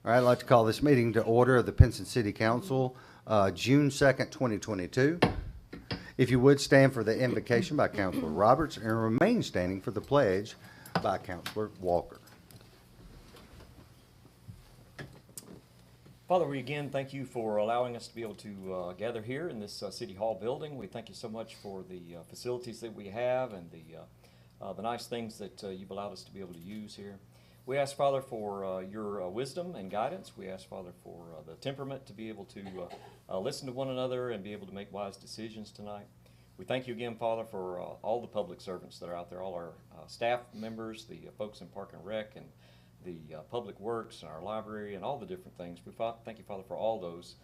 All right, I'd like to call this meeting to order of the Pinson City Council, June 2nd, 2022. If you would stand for the invocation by Councilor Roberts and remain standing for the pledge by Councilor Walker. Father, we again thank you for allowing us to be able to gather here in this City Hall building. We thank you so much for the facilities that we have and the nice things that you've allowed us to be able to use here. We ask, Father, for your wisdom and guidance. We ask, Father, for the temperament to be able to listen to one another and be able to make wise decisions tonight. We thank you again, Father, for all the public servants that are out there, all our staff members, the folks in Park and Rec, and the Public Works, and our library, and all the different things. We thank you, Father, for all those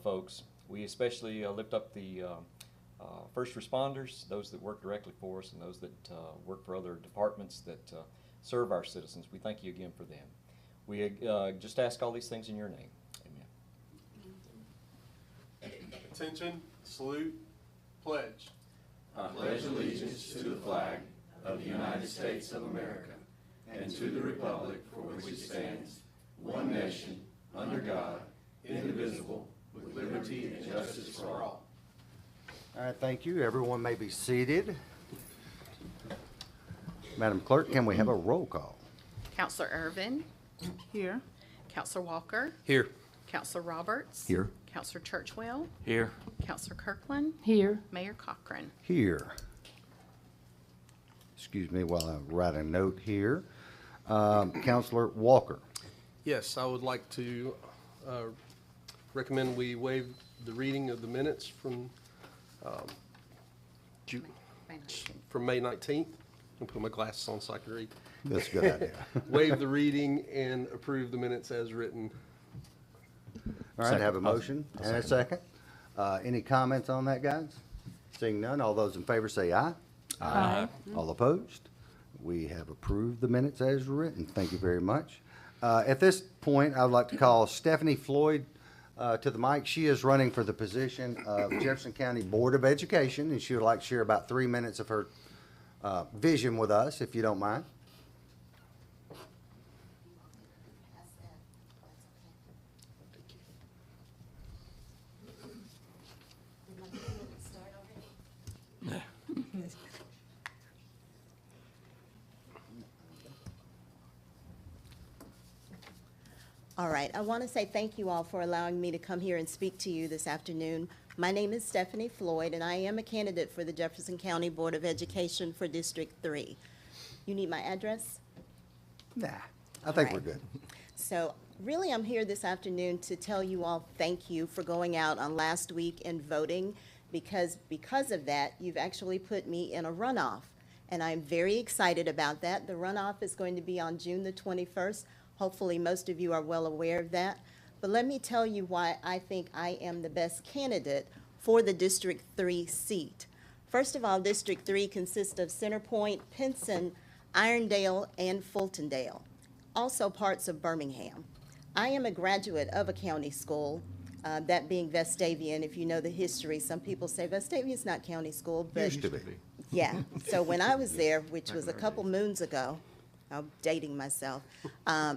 folks. We especially lift up the first responders, those that work directly for us, and those that work for other departments that serve our citizens. We thank you again for them. We just ask all these things in your name. Amen. Attention, salute, pledge. I pledge allegiance to the flag of the United States of America and to the republic for which it stands, one nation, under God, indivisible, with liberty and justice for all. All right, thank you. Everyone may be seated. Madam Clerk, can we have a roll call? Counselor Irvin. Here. Counselor Walker. Here. Counselor Roberts. Here. Counselor Churchwell. Here. Counselor Kirkland. Here. Mayor Cochran. Here. Excuse me while I write a note here. Counselor Walker. Yes, I would like to recommend we waive the reading of the minutes from May 19th. I'll put my glasses on so I can read. That's a good idea. Waive the reading and approve the minutes as written. All right, I have a motion and a second. Any comments on that, guys? Seeing none, all those in favor say aye. Aye. All opposed? We have approved the minutes as written. Thank you very much. At this point, I would like to call Stephanie Floyd to the mic. She is running for the position of Jefferson County Board of Education, and she would like to share about 3 minutes of her vision with us, if you don't mind. All right, I want to say thank you all for allowing me to come here and speak to you this afternoon. My name is Stephanie Floyd, and I am a candidate for the Jefferson County Board of Education for District 3. You need my address? Nah, I think All we're right. good. So really, I'm here this afternoon to tell you all thank you for going out on last week and voting, because of that, you've actually put me in a runoff. And I'm very excited about that. The runoff is going to be on June the 21st. Hopefully, most of you are well aware of that. But let me tell you why I think I am the best candidate for the District 3 seat. First of all, District 3 consists of Centerpoint, Pinson, Irondale, and Fultondale, also parts of Birmingham. I am a graduate of a county school, that being Vestavian. If you know the history, some people say Vestavian's not county school, but Used to be. yeah. So when I was there, which was a couple moons ago, I'm dating myself,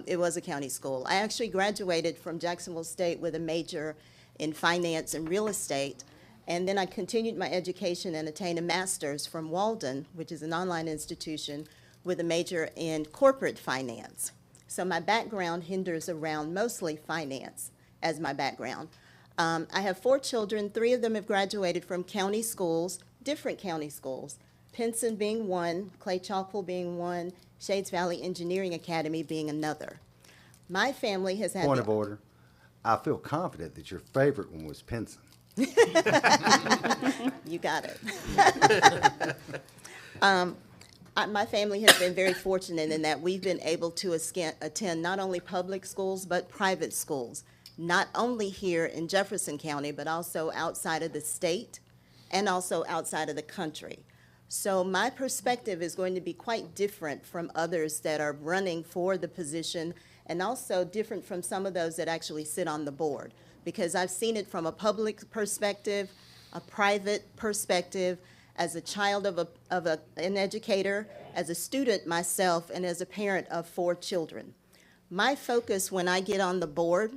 it was a county school. I actually graduated from Jacksonville State with a major in finance and real estate, and then I continued my education and attained a master's from Walden, which is an online institution, with a major in corporate finance. So my background hinders around mostly finance as my background. I have 4 children. 3 of them have graduated from county schools, different county schools, Pinson being one, Clay Chalkville being one, Shades Valley Engineering Academy being another. My family has had... Point of order. I feel confident that your favorite one was Pinson. You got it. My family has been very fortunate in that we've been able to attend not only public schools but private schools, not only here in Jefferson County, but also outside of the state and also outside of the country. So my perspective is going to be quite different from others that are running for the position, and also different from some of those that actually sit on the board, because I've seen it from a public perspective, a private perspective, as a child of an educator, as a student myself, and as a parent of 4 children. My focus when I get on the board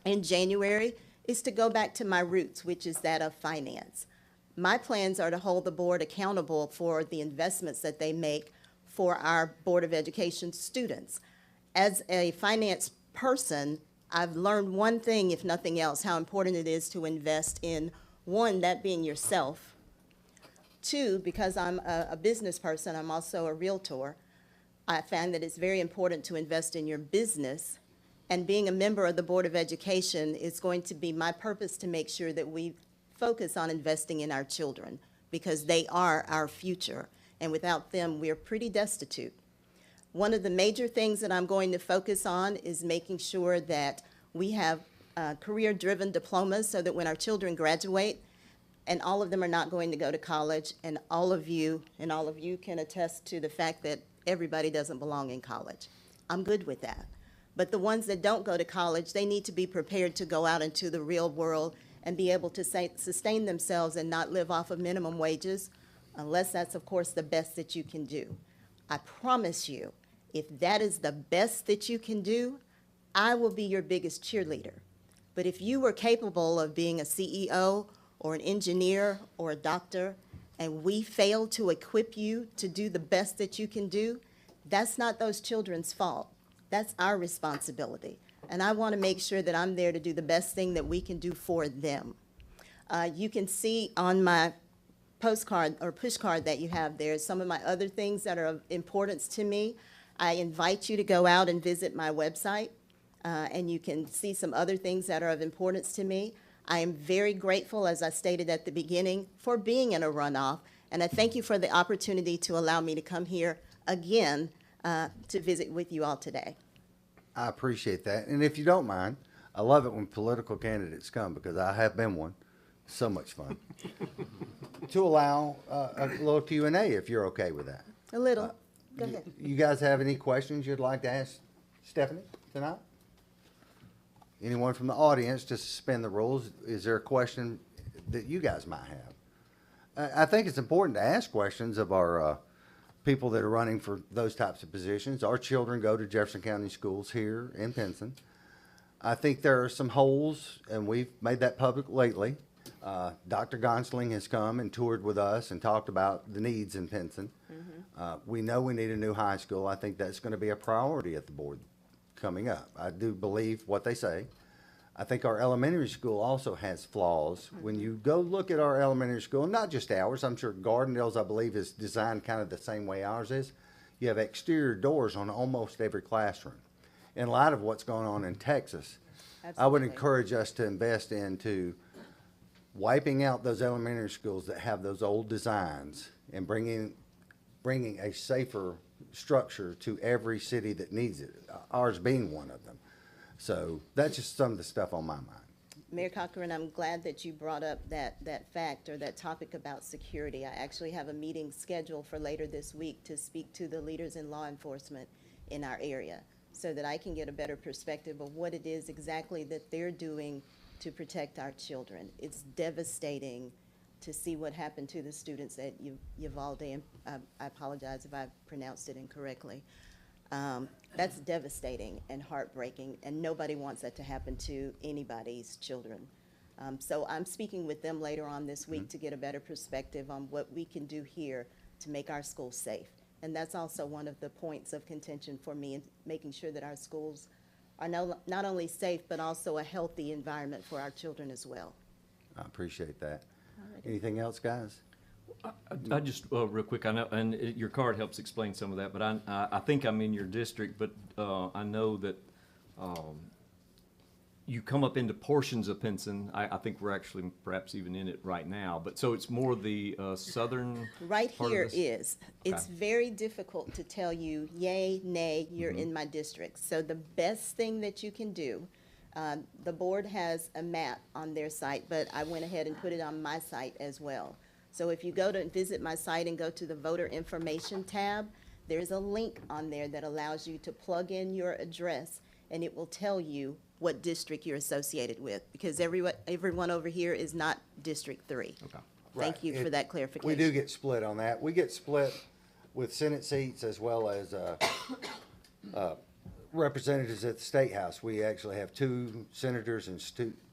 in January is to go back to my roots, which is that of finance. My plans are to hold the board accountable for the investments that they make for our Board of Education students. As a finance person, I've learned one thing, if nothing else, how important it is to invest in, one, that being yourself. Two, because I'm a business person, I'm also a realtor. I find that it's very important to invest in your business. And being a member of the Board of Education is going to be my purpose to make sure that we focus on investing in our children, because they are our future. And without them, we're pretty destitute. One of the major things that I'm going to focus on is making sure that we have career-driven diplomas so that when our children graduate, and all of them are not going to go to college, and all of you can attest to the fact that everybody doesn't belong in college. I'm good with that. But the ones that don't go to college, they need to be prepared to go out into the real world and be able to sustain themselves and not live off of minimum wages, unless that's, of course, the best that you can do. I promise you, if that is the best that you can do, I will be your biggest cheerleader. But if you were capable of being a CEO or an engineer or a doctor, and we fail to equip you to do the best that you can do, that's not those children's fault. That's our responsibility. And I want to make sure that I'm there to do the best thing that we can do for them. You can see on my postcard or push card that you have there some of my other things that are of importance to me. I invite you to go out and visit my website, and you can see some other things that are of importance to me. I am very grateful, as I stated at the beginning, for being in a runoff, and I thank you for the opportunity to allow me to come here again to visit with you all today. I appreciate that. And if you don't mind, I love it when political candidates come, because I have been one. So much fun. To allow a little Q&A, if you're okay with that. A little. Go ahead. You guys have any questions you'd like to ask Stephanie tonight? Anyone from the audience, to suspend the rules, is there a question that you guys might have? I think it's important to ask questions of our people that are running for those types of positions. Our children go to Jefferson County schools here in Pinson. I think there are some holes, and we've made that public lately. Dr. Gonsling has come and toured with us and talked about the needs in Pinson. We know we need a new high school. I think that's going to be a priority at the board coming up. I do believe what they say. I think our elementary school also has flaws. When you go look at our elementary school, not just ours, I'm sure Gardendale's, I believe, is designed kind of the same way ours is. You have exterior doors on almost every classroom. In light of what's going on in Texas, I would Absolutely. encourage us to invest into wiping out those elementary schools that have those old designs and bringing a safer structure to every city that needs it, ours being one of them. So that's just some of the stuff on my mind. Mayor Cochran, I'm glad that you brought up that fact or that topic about security. I actually have a meeting scheduled for later this week to speak to the leaders in law enforcement in our area so that I can get a better perspective of what it is exactly that they're doing to protect our children. It's devastating to see what happened to the students at Uvalde, and I apologize if I pronounced it incorrectly. That's devastating and heartbreaking, and nobody wants that to happen to anybody's children. So I'm speaking with them later on this week to get a better perspective on what we can do here to make our schools safe. And that's also one of the points of contention for me, in making sure that our schools are not only safe, but also a healthy environment for our children as well. I appreciate that. Anything else, guys? I just, real quick, I know, and your card helps explain some of that, but I think I'm in your district, but I know that you come up into portions of Pinson. I think we're actually perhaps even in it right now, but so it's more the southern Right part of here this? is. It's Okay. very difficult to tell you, yay, nay, you're in my district. So the best thing that you can do, the board has a map on their site, but I went ahead and put it on my site as well. So if you go to visit my site and go to the voter information tab, there's a link on there that allows you to plug in your address, and it will tell you what district you're associated with, because everyone over here is not District 3. Okay. Thank Right. you for that clarification. We do get split on that. We get split with Senate seats as well as representatives at the State House. We actually have 2 senators and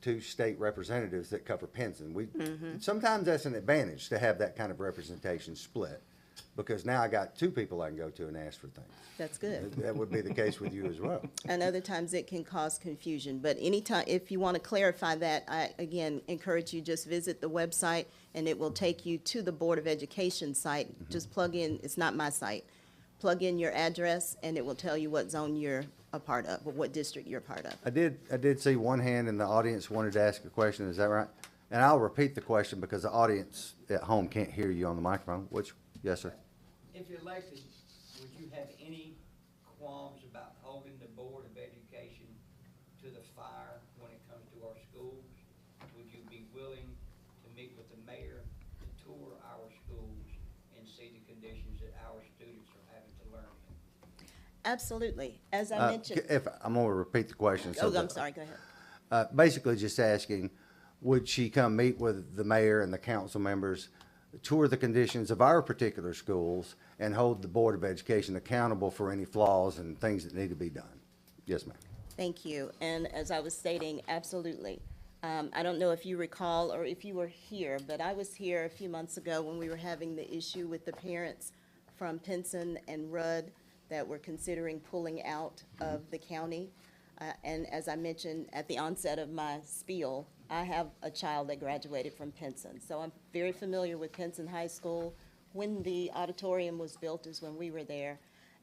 two state representatives that cover Pinson. Sometimes that's an advantage to have that kind of representation split, because now I got 2 people I can go to and ask for things. That's good. That would be the case with you as well. And other times it can cause confusion, but anytime, if you want to clarify that, I, again, encourage you, just visit the website, and it will take you to the Board of Education site. Just plug in, it's not my site, plug in your address, and it will tell you what zone you're a part of, or what district you're part of. I did see one hand in the audience wanted to ask a question, is that right? And I'll repeat the question because the audience at home can't hear you on the microphone, yes, sir. If you're elected, would you have any qualms about holding the Board of Education to the fire when it comes to our schools? Would you be willing to meet with the mayor to tour our schools and see the conditions that our students are having to learn in? Absolutely. As I mentioned, If, I'm gonna repeat the question. oh, I'm sorry, go ahead. Basically just asking, would she come meet with the mayor and the council members, tour the conditions of our particular schools, and hold the Board of Education accountable for any flaws and things that need to be done? Yes, ma'am. Thank you. And as I was stating, absolutely. I don't know if you recall or if you were here, but I was here a few months ago when we were having the issue with the parents from Pinson and Rudd that were considering pulling out of the county. And as I mentioned at the onset of my spiel, I have a child that graduated from Pinson. So I'm very familiar with Pinson High School. When the auditorium was built is when we were there,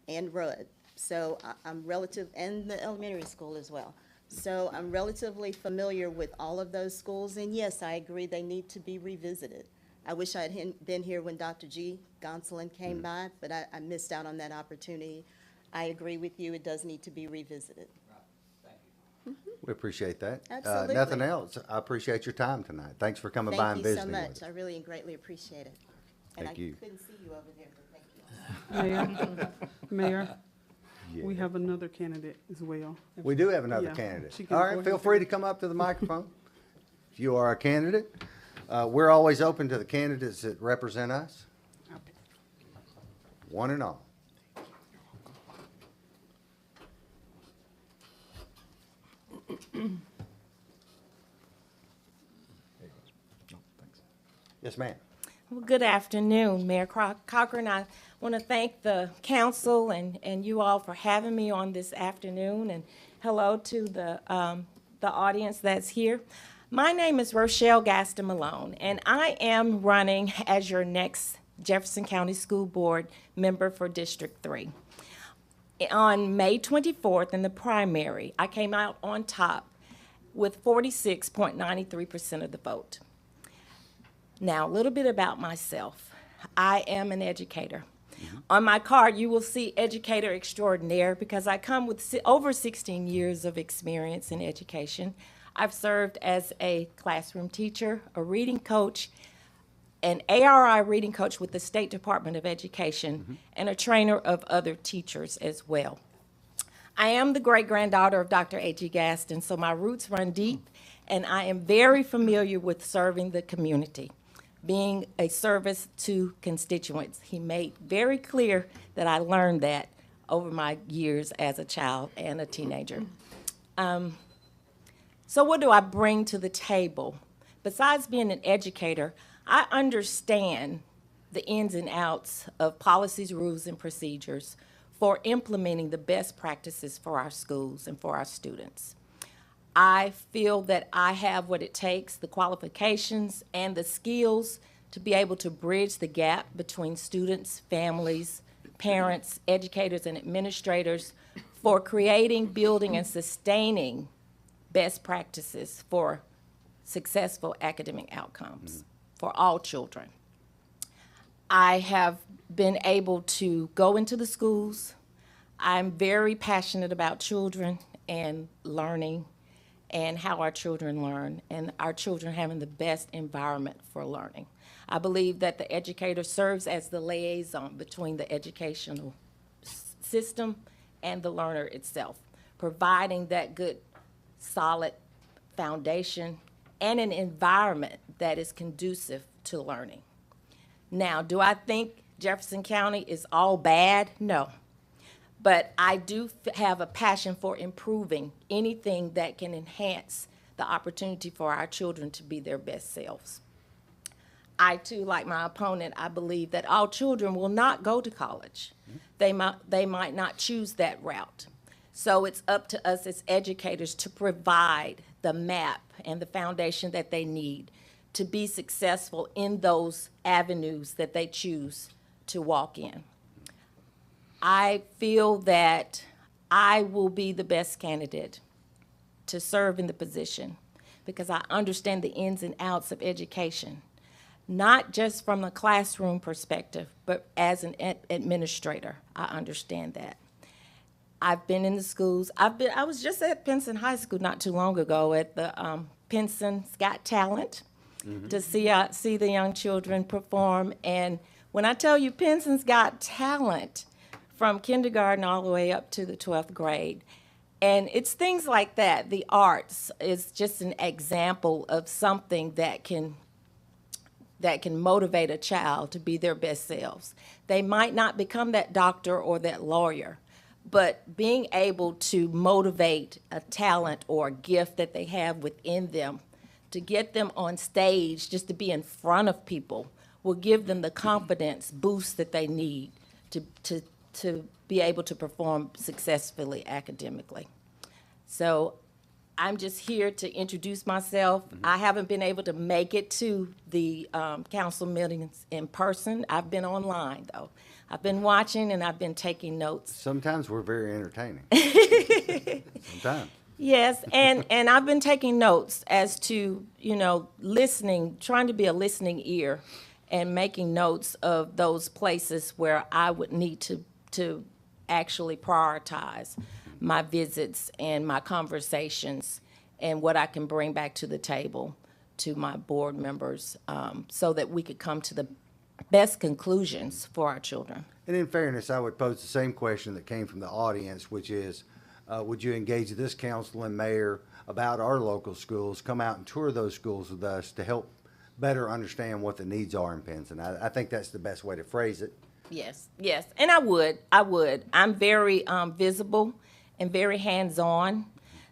and Rudd. So I'm relative, and the elementary school as well. So I'm relatively familiar with all of those schools, and yes, I agree they need to be revisited. I wish I had been here when Dr. G. Gonsolin came by, but I missed out on that opportunity. I agree with you, it does need to be revisited. Right, thank you. We appreciate that. Absolutely. Nothing else. I appreciate your time tonight. Thanks for coming by and Thank you so visiting with much, us. I really and greatly appreciate it. And Thank you. I couldn't see you over there, but thank you. Mayor, we Yeah. have another candidate as well. We do have another Yeah, candidate. she can All go right, ahead feel and free to finish. come up to the microphone. If you are a candidate, we're always open to the candidates that represent us, one and all. Yes, ma'am. Well, good afternoon, Mayor Cochran. I want to thank the council and you all for having me on this afternoon, and hello to the audience that's here. My name is Rochelle Gaston Malone, and I am running as your next Jefferson County School Board member for District 3. On May 24th in the primary, I came out on top with 46.93% of the vote. Now, a little bit about myself. I am an educator. On my card, you will see educator extraordinaire because I come with over 16 years of experience in education. I've served as a classroom teacher, a reading coach, an ARI reading coach with the State Department of Education, and a trainer of other teachers as well. I am the great-granddaughter of Dr. A.G. Gaston, so my roots run deep, and I am very familiar with serving the community, being a service to constituents. He made very clear that I learned that over my years as a child and a teenager. So what do I bring to the table? Besides being an educator, I understand the ins and outs of policies, rules, and procedures for implementing the best practices for our schools and for our students. I feel that I have what it takes, the qualifications and the skills to be able to bridge the gap between students, families, parents, educators, and administrators for creating, building, and sustaining best practices for successful academic outcomes for all children. I have been able to go into the schools. I'm very passionate about children and learning and how our children learn, and our children having the best environment for learning. I believe that the educator serves as the liaison between the educational system and the learner itself, providing that good, solid foundation and an environment that is conducive to learning. Now, do I think Jefferson County is all bad? No. But I do have a passion for improving anything that can enhance the opportunity for our children to be their best selves. I too, like my opponent, I believe that all children will not go to college. They might not choose that route. So it's up to us as educators to provide the map and the foundation that they need to be successful in those avenues that they choose to walk in. I feel that I will be the best candidate to serve in the position because I understand the ins and outs of education, not just from the classroom perspective, but as an administrator, I understand that. I've been in the schools. I was just at Pinson High School not too long ago at the Pinson's Got Talent to see the young children perform. And when I tell you Pinson's Got Talent, from kindergarten all the way up to the 12th grade. And it's things like that. The arts is just an example of something that can motivate a child to be their best selves. They might not become that doctor or that lawyer, but being able to motivate a talent or a gift that they have within them, to get them on stage, just to be in front of people, will give them the confidence boost that they need to be able to perform successfully academically. So I'm just here to introduce myself. I haven't been able to make it to the council meetings in person. I've been online, though. I've been watching and I've been taking notes. Sometimes we're very entertaining. Sometimes. Yes, and I've been taking notes as to, listening, trying to be a listening ear and making notes of those places where I would need to actually prioritize my visits and my conversations and what I can bring back to the table to my board members so that we could come to the best conclusions for our children. And in fairness, I would pose the same question that came from the audience, which is, would you engage this council and mayor about our local schools, come out and tour those schools with us to help better understand what the needs are in Pinson? I think that's the best way to phrase it. Yes, and I would. I'm very visible and very hands-on.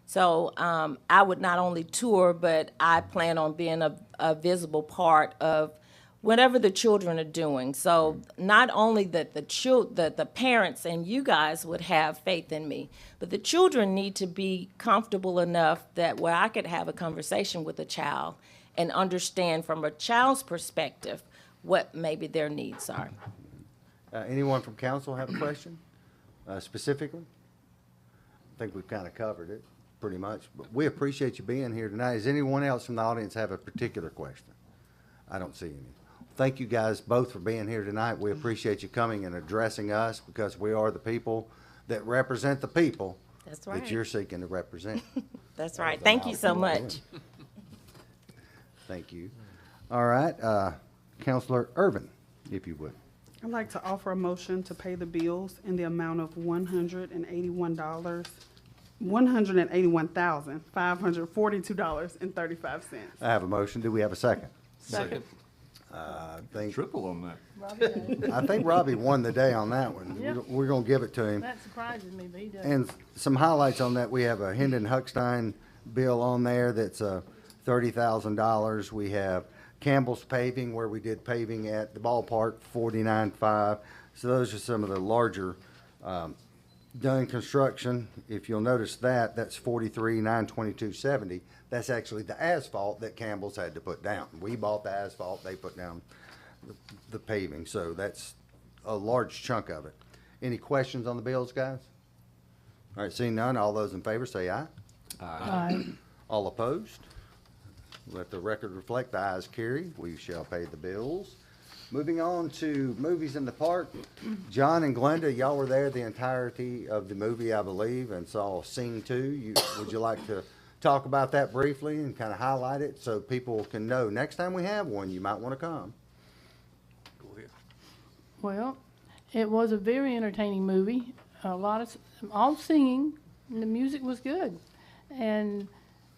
So I would not only tour, but I plan on being a visible part of whatever the children are doing. So not only that the parents and you guys would have faith in me, but the children need to be comfortable enough that where I could have a conversation with a child and understand from a child's perspective what maybe their needs are. Anyone from council have a question specifically? I think we've kind of covered it pretty much, but we appreciate you being here tonight. Does anyone else from the audience have a particular question? I don't see any. Thank you guys both for being here tonight. We appreciate you coming and addressing us because we are the people that represent the people That's right. that you're seeking to represent. That's right. Thank you so much. Thank you. All right, Councilor Irvin, if you would. I'd like to offer a motion to pay the bills in the amount of $181,542.35. I have a motion. Do we have a second? Second. I think Triple on that. I think Robbie won the day on that one. Yep. We're going to give it to him. That surprises me, but he does. And some highlights on that, we have a Hendon Huckstein bill on there that's $30,000. We have Campbell's Paving, where we did paving at the ballpark, $49,500. So those are some of the larger done construction. If you'll notice that, that's $43,922.70. That's actually the asphalt that Campbell's had to put down. We bought the asphalt, they put down the paving. So that's a large chunk of it. Any questions on the bills, guys? All right, seeing none, all those in favor say aye. Aye. All opposed? Let the record reflect the ayes carry. We shall pay the bills. Moving on to movies in the park. John and Glenda, y'all were there the entirety of the movie, I believe, and saw Scene 2. Would you like to talk about that briefly and kind of highlight it so people can know next time we have one, you might want to come? Go ahead. Well, it was a very entertaining movie. All singing, and the music was good. And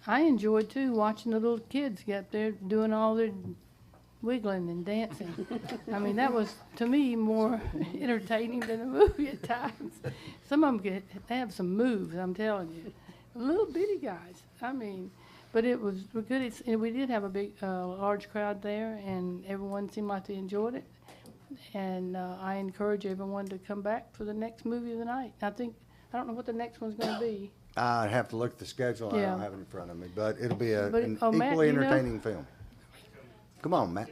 I enjoyed, too, watching the little kids get up there doing all their wiggling and dancing. I mean, that was, to me, more entertaining than a movie at times. Some of them they have some moves, I'm telling you. Little bitty guys. I mean, but it was good. We did have a big, large crowd there, and everyone seemed like they enjoyed it. And I encourage everyone to come back for the next movie of the night. I don't know what the next one's going to be. I'd have to look at the schedule. I Yeah. don't have it in front of me, but it'll be an Matt, equally you know? entertaining film. Come on, Matt.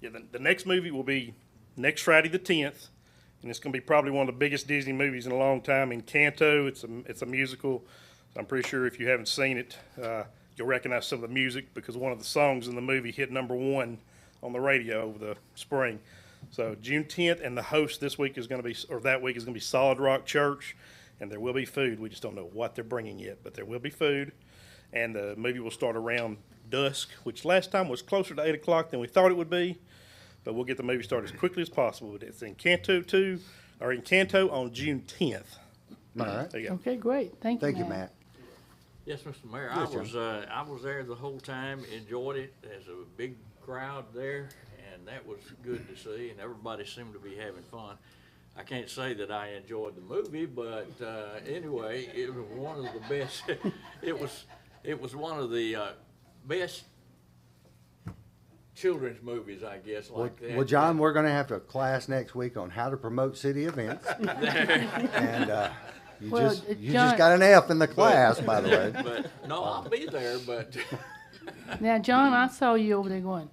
Yeah, the next movie will be next Friday the 10th, and it's going to be probably one of the biggest Disney movies in a long time. Encanto, it's a musical. So I'm pretty sure if you haven't seen it, you'll recognize some of the music because one of the songs in the movie hit #1 on the radio over the spring. So June 10th, and the host this week is going to be, or that week is going to be Solid Rock Church, and there will be food. We just don't know what they're bringing yet, but there will be food, and the movie will start around dusk, which last time was closer to 8 o'clock than we thought it would be. But we'll get the movie started as quickly as possible. But it's Encanto on June 10th. All right. There you go. Okay, great. Thank you, Thank you, Matt. Yes, Mr. Mayor, Yes, I was there the whole time, enjoyed it. There's a big crowd there, and that was good to see, and everybody seemed to be having fun. I can't say that I enjoyed the movie, but anyway, it was one of the best. it was one of the best children's movies, I guess, like that. Well, John, we're going to have a class next week on how to promote city events. And you John, just got an F in the class, by the way. But no, I'll be there. But now, John, I saw you over there going.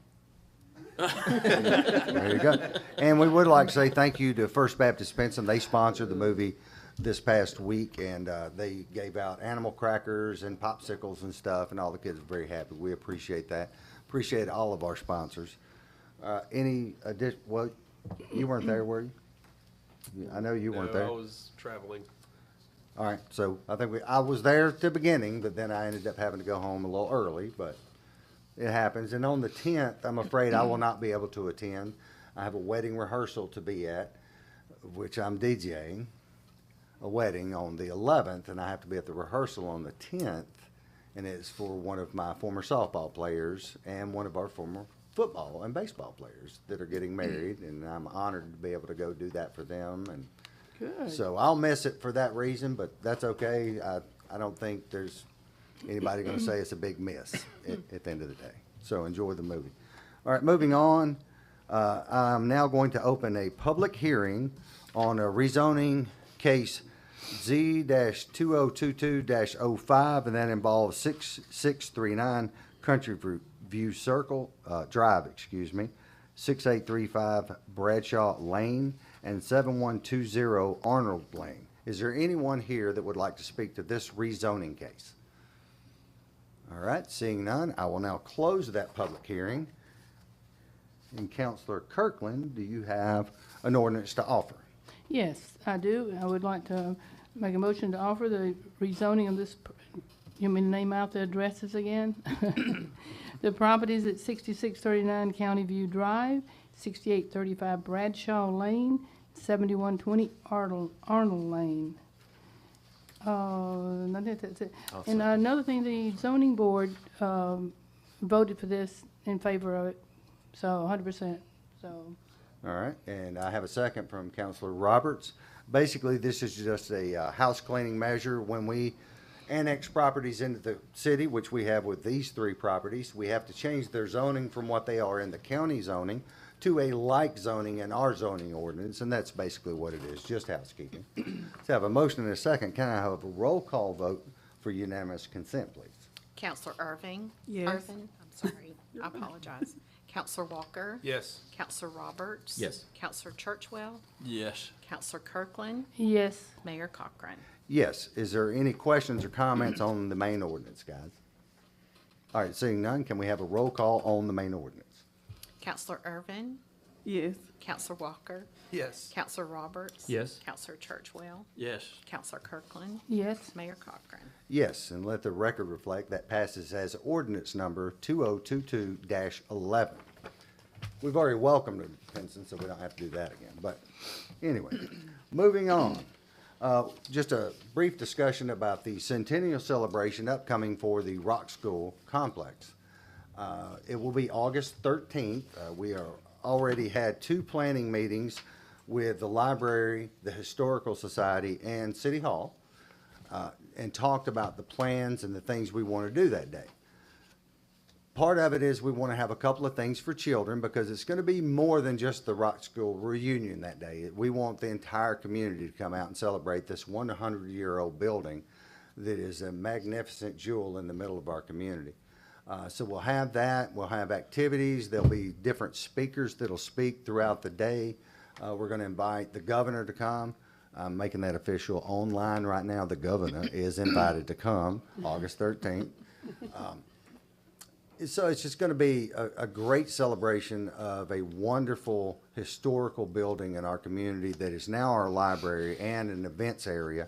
There you go. And we would like to say thank you to First Baptist Benson. They sponsored the movie this past week, and they gave out animal crackers and popsicles and stuff, and all the kids were very happy. We appreciate that. Appreciate all of our sponsors. Any addition? Well, you weren't there, were you? I know you weren't there. I was traveling. All right, so I think I was there at the beginning, but then I ended up having to go home a little early, but it happens. And on the 10th, I'm afraid I will not be able to attend. I have a wedding rehearsal to be at, which I'm DJing a wedding on the 11th, and I have to be at the rehearsal on the 10th, and it's for one of my former softball players and one of our former football and baseball players that are getting married, and I'm honored to be able to go do that for them. And Good. so I'll miss it for that reason, but that's okay. I don't think there's anybody going to say it's a big miss at the end of the day. So enjoy the movie. All right, moving on. I'm now going to open a public hearing on a rezoning case Z-2022-05, and that involves 6639 Country View Drive, 6835 Bradshaw Lane, and 7120 Arnold Lane. Is there anyone here that would like to speak to this rezoning case? All right, seeing none, I will now close that public hearing. And Councilor Kirkland, do you have an ordinance to offer? Yes, I do. I would like to make a motion to offer the rezoning of this, you want me to name out the addresses again? The properties at 6639 County View Drive, 6835 Bradshaw Lane, 7120 Arnold Lane. I think that's it. And another thing, the zoning board voted for this in favor of it, so 100%, so. All right, and I have a second from Councilor Roberts. Basically, this is just a house cleaning measure. When we annex properties into the city, which we have with these three properties, we have to change their zoning from what they are in the county zoning to a like zoning in our zoning ordinance, and that's basically what it is, just housekeeping. So I have a motion and a second. Can I have a roll call vote for unanimous consent, please? Counselor Irving? Yes. Irvin, I'm sorry, I apologize. Counselor Walker? Yes. Counselor Roberts? Yes. Counselor Churchwell? yes, Counselor Kirkland? Yes, Mayor Cochran? Yes. Is there any questions or comments on the main ordinance, guys? All right, seeing none, can we have a roll call on the main ordinance? Counselor Irvin? Yes. Counselor Walker? Yes. Counselor Roberts? Yes. Counselor Churchwell? yes. Counselor Kirkland? yes, Mayor Cochran? Yes, and let the record reflect that passes as ordinance number 2022-11. We've already welcomed it, Pinson, so we don't have to do that again. But anyway, moving on. Just a brief discussion about the Centennial celebration upcoming for the Rock School complex. It will be August 13th. We are already had 2 planning meetings with the library, the Historical Society, and City Hall, and talked about the plans and the things we want to do that day. Part of it is we want to have a couple of things for children because it's going to be more than just the Rock School reunion that day. We want the entire community to come out and celebrate this 100-year-old building that is a magnificent jewel in the middle of our community. So we'll have that. We'll have activities. There'll be different speakers that'll speak throughout the day. We're going to invite the governor to come. I'm making that official online right now. The governor is invited to come August 13th. So it's just going to be a great celebration of a wonderful historical building in our community that is now our library and an events area.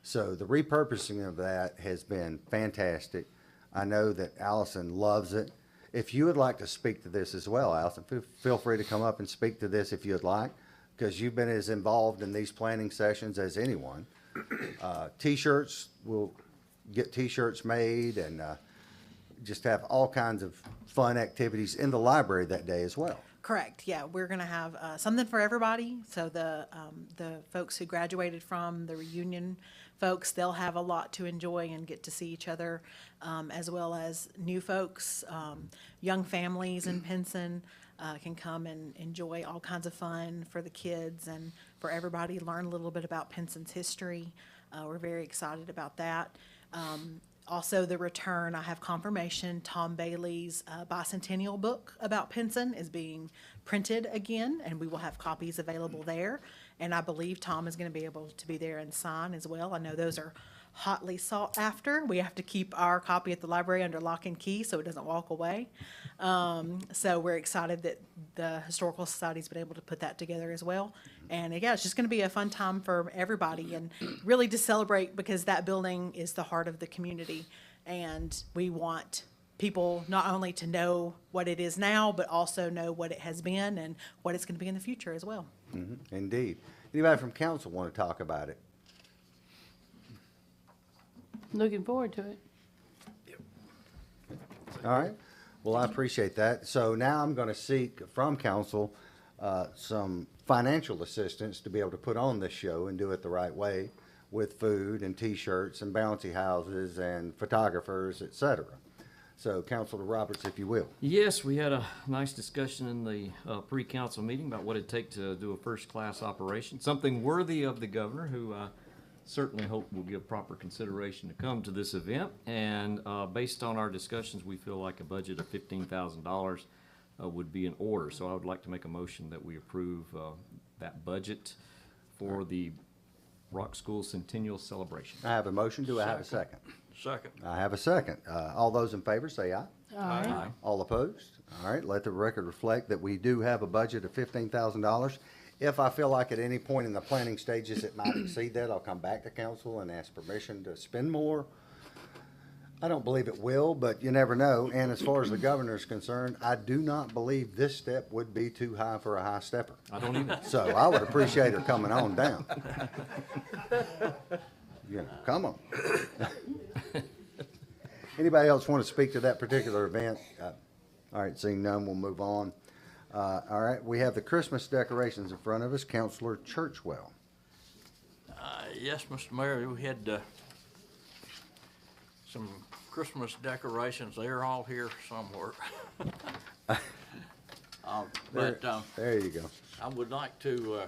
So the repurposing of that has been fantastic. I know that Allison loves it. If you would like to speak to this as well, Allison, feel free to come up and speak to this if you'd like, because you've been as involved in these planning sessions as anyone. T-shirts, we'll get T-shirts made and just have all kinds of fun activities in the library that day as well. Correct, yeah, we're gonna have something for everybody. So the folks who graduated from the reunion folks, they'll have a lot to enjoy and get to see each other, as well as new folks, young families in Pinson can come and enjoy all kinds of fun for the kids and for everybody, learn a little bit about Pinson's history. We're very excited about that. Also, the return, I have confirmation, Tom Bailey's bicentennial book about Pinson is being printed again, and we will have copies available there. And I believe Tom is going to be able to be there and sign as well. I know those are hotly sought after. We have to keep our copy at the library under lock and key so it doesn't walk away. So we're excited that the Historical Society's been able to put that together as well. And yeah, it's just going to be a fun time for everybody and really to celebrate because that building is the heart of the community. And we want people not only to know what it is now, but also know what it has been and what it's going to be in the future as well. Mm-hmm. Indeed. Anybody from council want to talk about it? Looking forward to it. All right. Well, I appreciate that. So now I'm going to seek from council some financial assistance to be able to put on this show and do it the right way with food and T-shirts and bouncy houses and photographers, et cetera. So, Councilor Roberts, if you will. Yes, we had a nice discussion in the pre-council meeting about what it'd take to do a first-class operation, something worthy of the governor, who certainly hope will give proper consideration to come to this event. And based on our discussions, we feel like a budget of $15,000 would be in order. So I would like to make a motion that we approve that budget for the Rock School Centennial Celebration. I have a motion. Do I have a second? Second. I have a second. All those in favor say aye. Aye. All opposed? All right, let the record reflect that we do have a budget of $15,000. If I feel like at any point in the planning stages it might exceed that, I'll come back to council and ask permission to spend more. I don't believe it will, but you never know. And as far as the governor is concerned, I do not believe this step would be too high for a high stepper. I don't either. So I would appreciate her coming on down. Yeah, come on. Anybody else want to speak to that particular event? All right, seeing none, we'll move on. All right, we have the Christmas decorations in front of us. Councilor Churchwell. Yes, Mr. Mayor, we had some Christmas decorations. They're all here somewhere. There you go. I would like to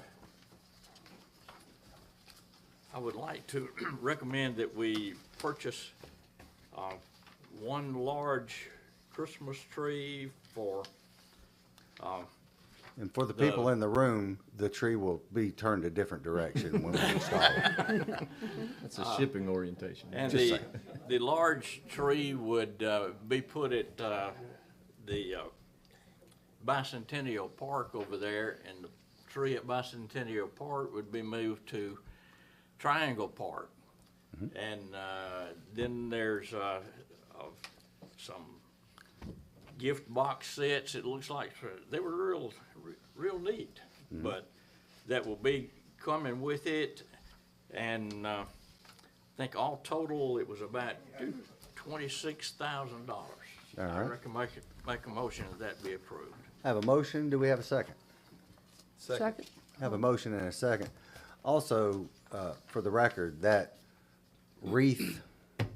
recommend that we purchase one large Christmas tree for And for the people in the room, the tree will be turned a different direction when we install it. That's a shipping orientation. And Just the large tree would be put at the Bicentennial Park over there, and the tree at Bicentennial Park would be moved to Triangle Park. Mm-hmm. And then there's some gift box sets. It looks like they were real neat, mm-hmm. but that will be coming with it. And I think all total, it was about $26,000. All I right. recommend make a motion that be approved. Have a motion, do we have a second? Second. Have a motion and a second. Also, for the record, that wreath,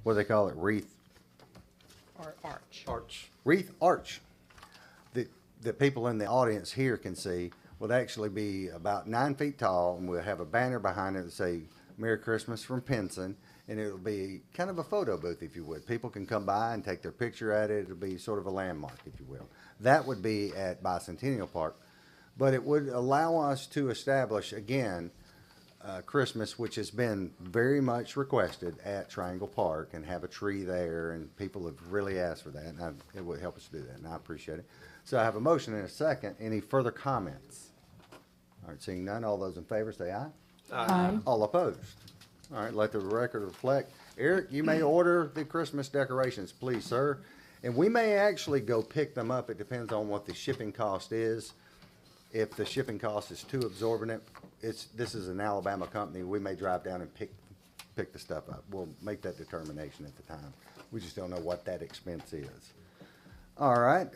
what do they call it, wreath? Or arch. Arch. Wreath arch that people in the audience here can see will actually be about 9 feet tall, and we'll have a banner behind it that say Merry Christmas from Pinson, and it'll be kind of a photo booth, if you would. People can come by and take their picture at it. It'll be sort of a landmark, if you will. That would be at Centennial Park, but it would allow us to establish again Christmas, which has been very much requested at Triangle Park, and have a tree there, and people have really asked for that, and it would help us do that, and I appreciate it. So I have a motion and a second. Any further comments? All right, seeing none, all those in favor say aye. Aye. All opposed? All right, let the record reflect. Eric, you may order the Christmas decorations, please, sir. And we may actually go pick them up. It depends on what the shipping cost is. If the shipping cost is too exorbitant, this is an Alabama company. We may drive down and pick the stuff up. We'll make that determination at the time. We just don't know what that expense is. All right,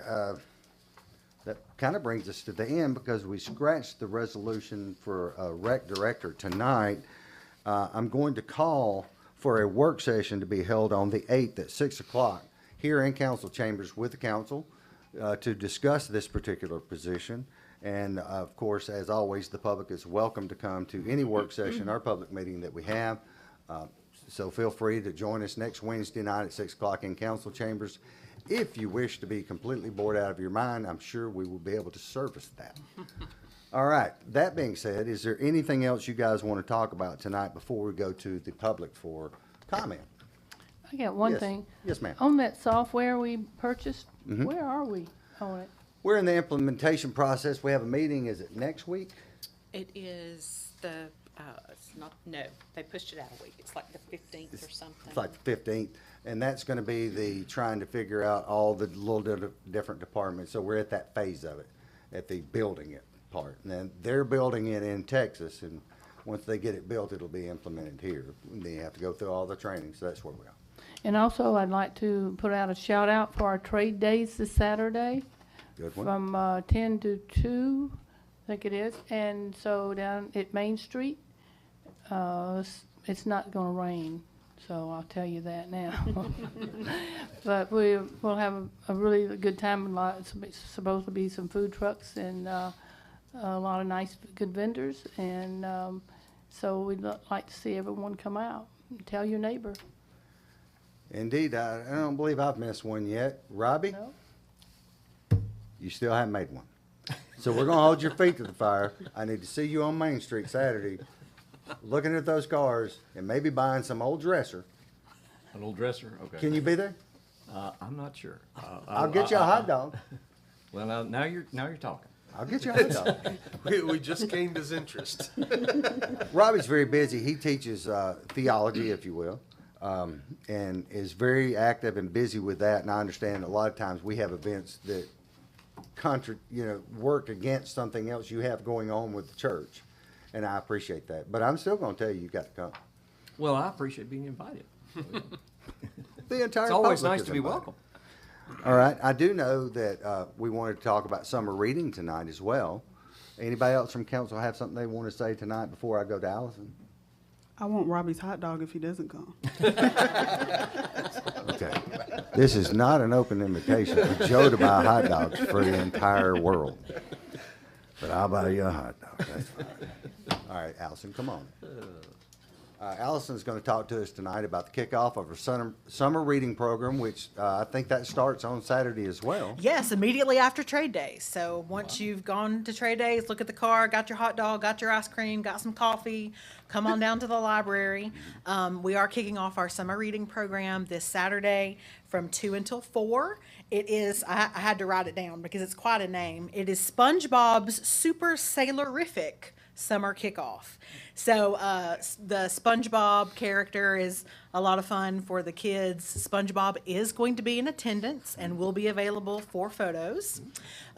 that kind of brings us to the end because we scratched the resolution for a rec director tonight. I'm going to call for a work session to be held on the 8th at 6 o'clock here in council chambers with the council to discuss this particular position. And of course, as always, the public is welcome to come to any work session or public meeting that we have. So feel free to join us next Wednesday night at 6 o'clock in council chambers. If you wish to be completely bored out of your mind, I'm sure we will be able to service that. All right, that being said, is there anything else you guys want to talk about tonight before we go to the public for comment? I got one Yes. thing. Yes, ma'am. On that software we purchased, where are we on it? We're in the implementation process. We have a meeting, is it next week? It is the, it's not, no, they pushed it out a week. It's like the 15th or something. It's like the 15th, and that's going to be the trying to figure out all the little different departments. So we're at that phase of it, at the building it part. And then they're building it in Texas, and once they get it built, it'll be implemented here. And they have to go through all the training, so that's where we are. And also, I'd like to put out a shout out for our trade days this Saturday Good one. from 10 to 2, I think it is. And so down at Main Street, it's not going to rain, so I'll tell you that now. But we'll have a really good time. It's supposed to be some food trucks and a lot of nice, good vendors. And so we'd like to see everyone come out and tell your neighbor. Indeed, I don't believe I've missed one yet. Robbie? No? You still haven't made one. So we're going to hold your feet to the fire. I need to see you on Main Street Saturday, looking at those cars and maybe buying some old dresser. An old dresser, okay. Can you be there? I'm not sure. I'll get you a hot dog. Well, now you're talking. I'll get you a hot dog. We just gained his interest. Robbie's very busy. He teaches theology, if you will, and is very active and busy with that. And I understand a lot of times we have events that work against something else you have going on with the church, and I appreciate that. But I'm still going to tell you got to come. Well, I appreciate being invited. The entire It's always public nice is to be invited. welcome. All right. I do know that we wanted to talk about summer reading tonight as well. Anybody else from council have something they want to say tonight before I go to Allison? I want Robbie's hot dog if he doesn't come. Okay. This is not an open invitation for Joe to buy hot dogs for the entire world. But I'll buy you a hot dog. That's fine. All right, Allison, come on. Allison's going to talk to us tonight about the kickoff of our summer reading program, which I think that starts on Saturday as well. Yes, immediately after trade days. So once you've gone to trade days, look at the car, got your hot dog, got your ice cream, got some coffee, come on down to the library. We are kicking off our summer reading program this Saturday from 2 until 4. It is, I had to write it down because it's quite a name. It is Spongebob's Super Sailorific summer kickoff. So the Spongebob character is a lot of fun for the kids. Spongebob is going to be in attendance and will be available for photos.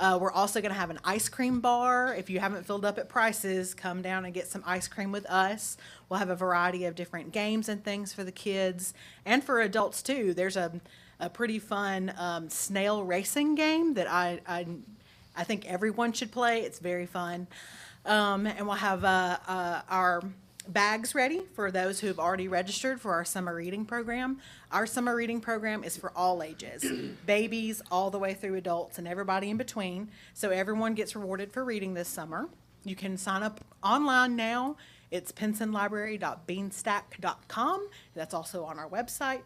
We're also going to have an ice cream bar. If you haven't filled up at Price's, come down and get some ice cream with us. We'll have a variety of different games and things for the kids and for adults too. There's a pretty fun snail racing game that I think everyone should play. It's very fun. And we'll have our bags ready for those who have already registered for our summer reading program. Our summer reading program is for all ages, babies all the way through adults and everybody in between. So everyone gets rewarded for reading this summer. You can sign up online now. It's pensonlibrary.beanstack.com. That's also on our website.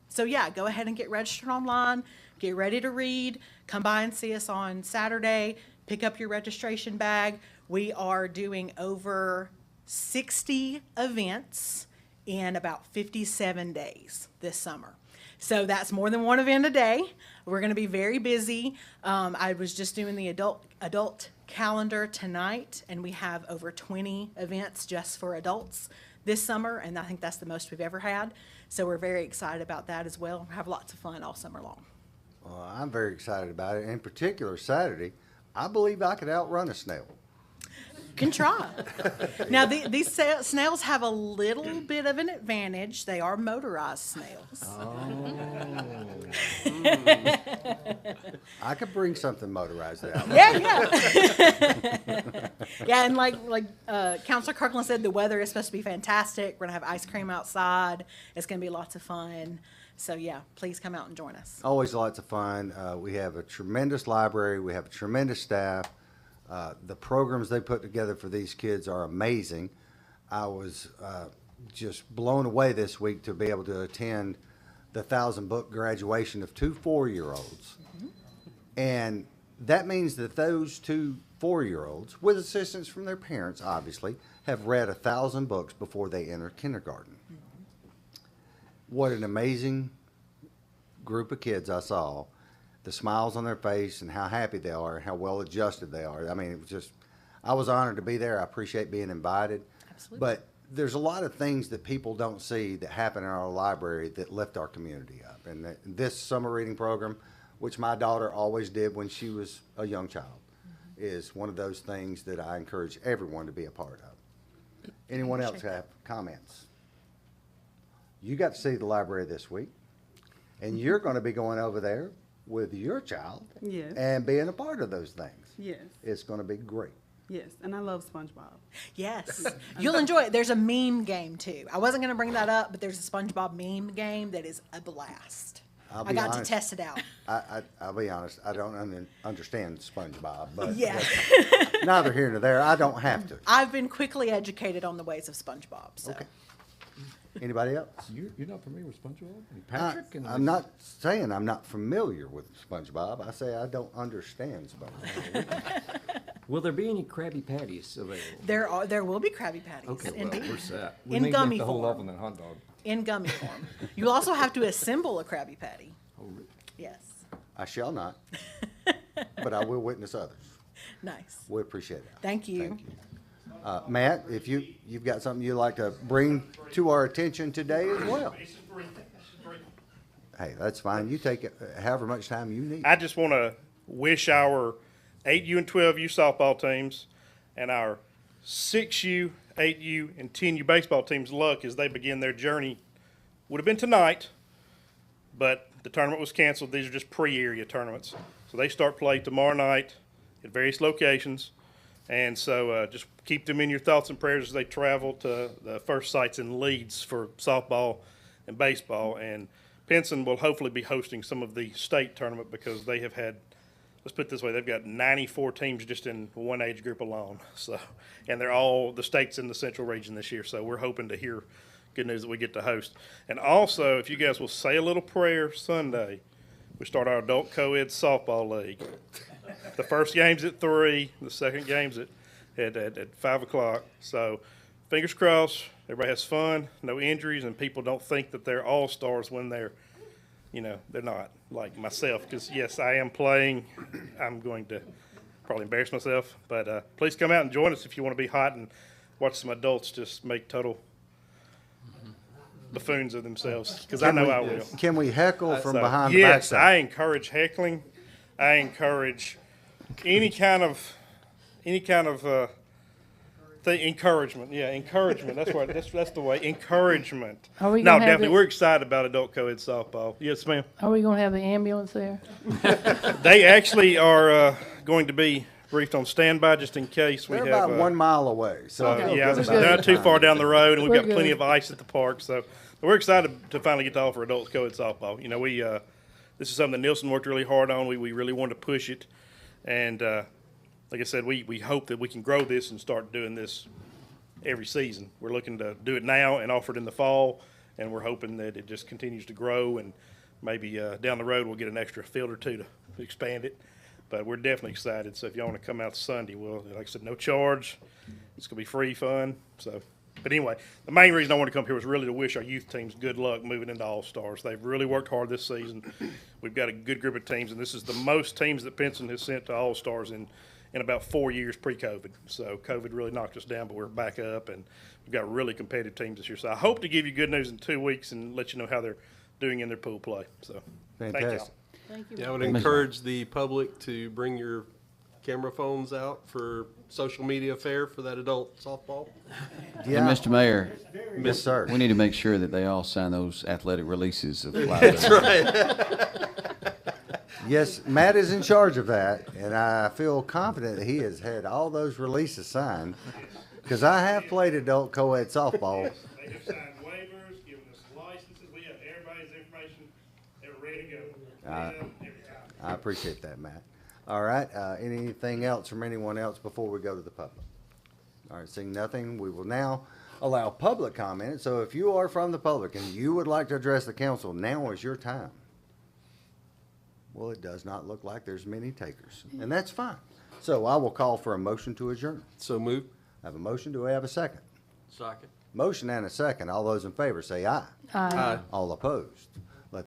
So yeah, go ahead and get registered online. Get ready to read. Come by and see us on Saturday. Pick up your registration bag. We are doing over 60 events in about 57 days this summer. So that's more than one event a day. We're going to be very busy. I was just doing the adult calendar tonight, and we have over 20 events just for adults this summer, and I think that's the most we've ever had. So we're very excited about that as well. Have lots of fun all summer long. Well, I'm very excited about it. In particular, Saturday, I believe I could outrun a snail. Can try. Now, these snails have a little bit of an advantage. They are motorized snails. I could bring something motorized out. Yeah. Yeah, and like Counselor Kirkland said, the weather is supposed to be fantastic. We're going to have ice cream outside. It's going to be lots of fun. So, yeah, please come out and join us. Always lots of fun. We have a tremendous library. We have a tremendous staff. The programs they put together for these kids are amazing. I was just blown away this week to be able to attend the 1,000-book graduation of 2 4-year-olds. Mm-hmm. And that means that those 2 4-year-olds, with assistance from their parents, obviously, have read 1,000 books before they enter kindergarten. Mm-hmm. What an amazing group of kids I saw. The smiles on their face and how happy they are and how well adjusted they are. I mean, it was just, I was honored to be there. I appreciate being invited. Absolutely. But there's a lot of things that people don't see that happen in our library that lift our community up. And this summer reading program, which my daughter always did when she was a young child, is one of those things that I encourage everyone to be a part of. Anyone else have comments? You got to see the library this week, and you're going to be going over there with your child. Yes. And being a part of those things. Yes. It's going to be great. Yes, and I love SpongeBob. Yes. You'll enjoy it. There's a meme game, too. I wasn't going to bring that up, but there's a SpongeBob meme game that is a blast. I got to test it out. I'll be honest. I don't understand SpongeBob, but Yeah. neither here nor there. I don't have to. I've been quickly educated on the ways of SpongeBob. So. Okay. Anybody else? You're not familiar with SpongeBob? And Patrick? I'm not saying I'm not familiar with SpongeBob. I say I don't understand SpongeBob. Will there be any Krabby Patties available? There will be Krabby Patties. Okay, well, indeed. we're set. In gummy to hold off form. on that hot dog. In gummy form. You'll also have to assemble a Krabby Patty. Oh, really? Yes. I shall not, but I will witness others. Nice. We appreciate it. Thank you. Thank you. Matt, if you've got something you'd like to bring to our attention today as well. Hey, that's fine. You take it however much time you need. I just want to wish our 8U and 12U softball teams and our 6U, 8U, and 10U baseball teams luck as they begin their journey. Would have been tonight, but the tournament was canceled. These are just pre-area tournaments. So they start play tomorrow night at various locations. And so just keep them in your thoughts and prayers as they travel to the first sites in Leeds for softball and baseball. And Pinson will hopefully be hosting some of the state tournament because they have had, let's put it this way, they've got 94 teams just in one age group alone. So, and they're all the states in the central region this year. So we're hoping to hear good news that we get to host. And also, if you guys will say a little prayer Sunday, we start our adult co-ed softball league. The first game's at 3, the second game's at 5 o'clock. So fingers crossed, everybody has fun, no injuries, and people don't think that they're all-stars when they're not, like myself. Because, yes, I am playing. I'm going to probably embarrass myself, but please come out and join us if you want to be hot and watch some adults just make total buffoons of themselves, because I know I will. Can we heckle from So, behind the yes, backside? I encourage heckling. I encourage any kind of encouragement. Yeah, encouragement. That's right. That's the way. Encouragement. Are we No, gonna have definitely. it- We're excited about adult co-ed softball. Yes, ma'am. Are we gonna have the ambulance there? They actually are going to be briefed on standby just in case we They're have. about 1 mile away, so. I feel Yeah, good they're about not the too far timing. down the road, and we've We're got plenty good. of ice at the park, so we're excited to finally get to offer adult co-ed softball. You know, this is something that Nielsen worked really hard on. We really wanted to push it, and like I said, we hope that we can grow this and start doing this every season. We're looking to do it now and offer it in the fall, and we're hoping that it just continues to grow, and maybe down the road we'll get an extra field or two to expand it. But we're definitely excited. So if y'all want to come out Sunday, well, like I said, no charge. It's gonna be free fun. So, but anyway, the main reason I wanted to come here was really to wish our youth teams good luck moving into All-Stars. They've really worked hard this season. We've got a good group of teams, and this is the most teams that Pinson has sent to All-Stars in about 4 years pre-COVID. So COVID really knocked us down, but we're back up, and we've got really competitive teams this year. So I hope to give you good news in 2 weeks and let you know how they're doing in their pool play. So, thank y'all. Fantastic. Thank you. Yeah, I would encourage the public to bring your camera phones out for social media fair for that adult softball. Yeah. And Mr. Mayor, Yes, sir. we need to make sure that they all sign those athletic releases of flyers. That's right. Yes, Matt is in charge of that, and I feel confident that he has had all those releases signed, because I have played adult co-ed softball. They have signed waivers, given us licenses. We have everybody's information. They're ready to go. I appreciate that, Matt. All right, anything else from anyone else before we go to the public? All right, seeing nothing, we will now allow public comment. So if you are from the public and you would like to address the council, now is your time. Well, it does not look like there's many takers, and that's fine. So I will call for a motion to adjourn. So move. I have a motion. Do I have a second? Second. Motion and a second. All those in favor say aye. Aye. All opposed.